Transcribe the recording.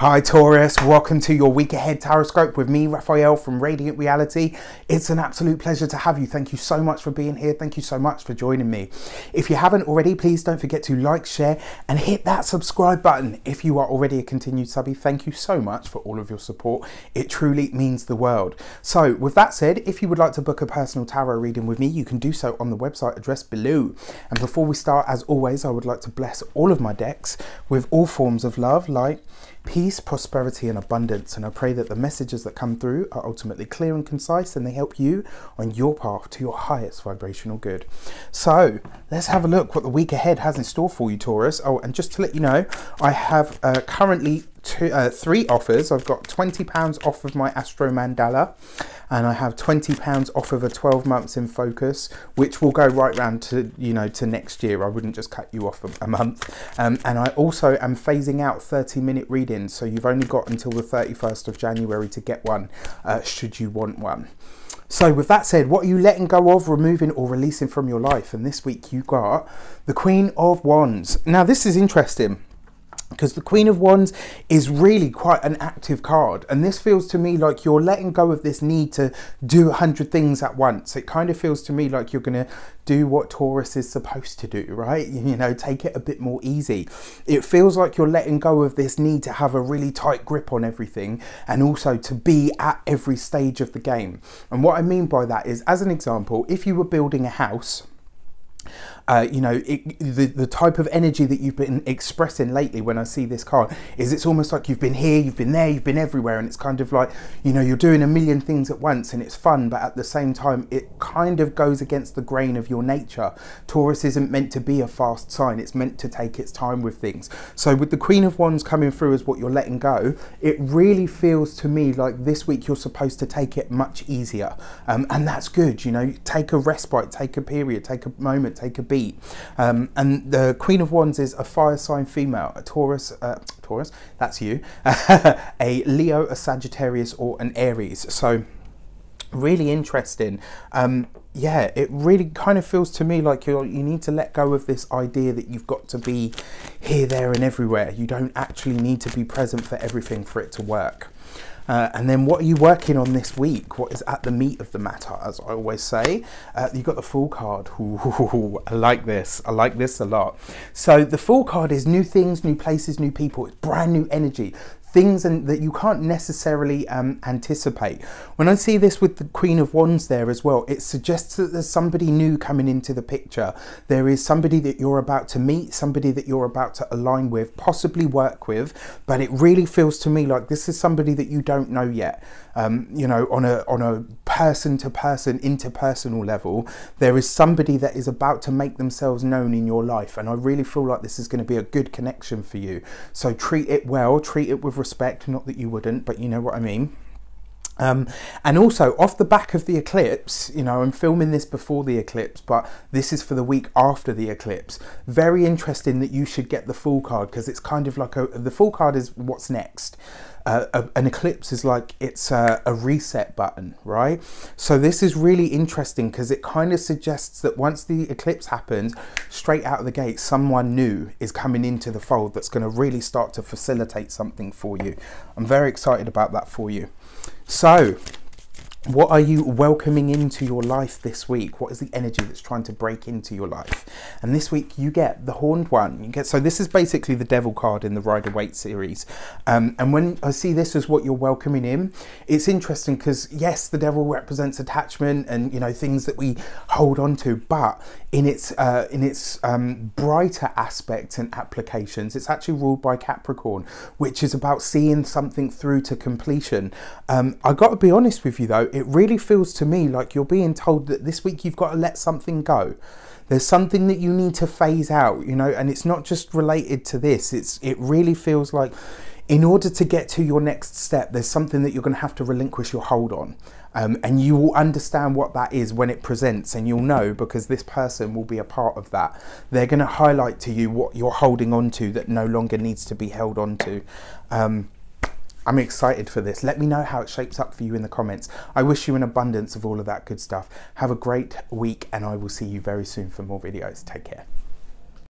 Hi Taurus, welcome to your week ahead Taroscope with me, Raphael from Reydiant Reality. It's an absolute pleasure to have you. Thank you so much for being here. Thank you so much for joining me. If you haven't already, please don't forget to like, share and hit that subscribe button. If you are already a continued subby, thank you so much for all of your support. It truly means the world. So with that said, if you would like to book a personal tarot reading with me, you can do so on the website address below. And before we start, as always, I would like to bless all of my decks with all forms of love, light, peace, prosperity and abundance, and I pray that the messages that come through are ultimately clear and concise and they help you on your path to your highest vibrational good. So let's have a look what the week ahead has in store for you, Taurus. Oh, and just to let you know, I have currently three offers. I've got £20 off of my Astro Mandala, and I have £20 off of a 12 months in focus, which will go right round to, you know, to next year. I wouldn't just cut you off a month. And I also am phasing out 30-minute readings, so you've only got until the 31st of January to get one, should you want one. So with that said, what are you letting go of, removing or releasing from your life? And this week you got the Queen of Wands. Now this is interesting, because the Queen of Wands is really quite an active card, and this feels to me like you're letting go of this need to do 100 things at once. It kind of feels to me like you're going to do what Taurus is supposed to do, right? You know, take it a bit more easy. It feels like you're letting go of this need to have a really tight grip on everything, and also to be at every stage of the game. And what I mean by that is, as an example, if you were building a house, you know, the type of energy that you've been expressing lately when I see this card is it's almost like you've been here, you've been there, you've been everywhere, and it's kind of like, you know, you're doing a million things at once and it's fun, but at the same time it kind of goes against the grain of your nature. Taurus isn't meant to be a fast sign, it's meant to take its time with things. So with the Queen of Wands coming through as what you're letting go, it really feels to me like this week you're supposed to take it much easier, and that's good. You know, take a respite, take a period, take a moment, take a beat. And the Queen of Wands is a fire sign female, a Taurus, that's you, a Leo, a Sagittarius or an Aries. So really interesting. Yeah, it really kind of feels to me like you need to let go of this idea that you've got to be here, there and everywhere. You don't actually need to be present for everything for it to work. And then what are you working on this week? What is at the meat of the matter, as I always say? You got the Fool card. Ooh, I like this. I like this a lot. So the Fool card is new things, new places, new people. It's brand new energy. Things that you can't necessarily anticipate. When I see this with the Queen of Wands there as well, it suggests that there's somebody new coming into the picture. There is somebody that you're about to meet, somebody that you're about to align with, possibly work with, but it really feels to me like this is somebody that you don't know yet. You know, on a person-to-person, interpersonal level, there is somebody that is about to make themselves known in your life, and I really feel like this is going to be a good connection for you. So treat it well, treat it with respect, not that you wouldn't, but you know what I mean. And also off the back of the eclipse, you know, I'm filming this before the eclipse, but this is for the week after the eclipse. Very interesting that you should get the Fool card, because it's kind of like the Fool card is what's next. An eclipse is like it's a reset button, right? So this is really interesting because it kind of suggests that once the eclipse happens, straight out of the gate, someone new is coming into the fold that's going to really start to facilitate something for you. I'm very excited about that for you. So what are you welcoming into your life this week? What is the energy that's trying to break into your life? And this week you get the Horned One. You get, so this is basically the Devil card in the Rider-Waite series. And when I see this as what you're welcoming in, it's interesting because yes, the Devil represents attachment and, you know, things that we hold on to, but in its brighter aspects and applications, it's actually ruled by Capricorn, which is about seeing something through to completion. I got to be honest with you though, it really feels to me like you're being told that this week you've got to let something go. There's something that you need to phase out, you know, and it's not just related to this. It really feels like in order to get to your next step, there's something that you're going to have to relinquish your hold on. And you will understand what that is when it presents, and you'll know because this person will be a part of that. They're going to highlight to you what you're holding on to that no longer needs to be held on to. I'm excited for this. Let me know how it shapes up for you in the comments. I wish you an abundance of all of that good stuff. Have a great week, and I will see you very soon for more videos. Take care.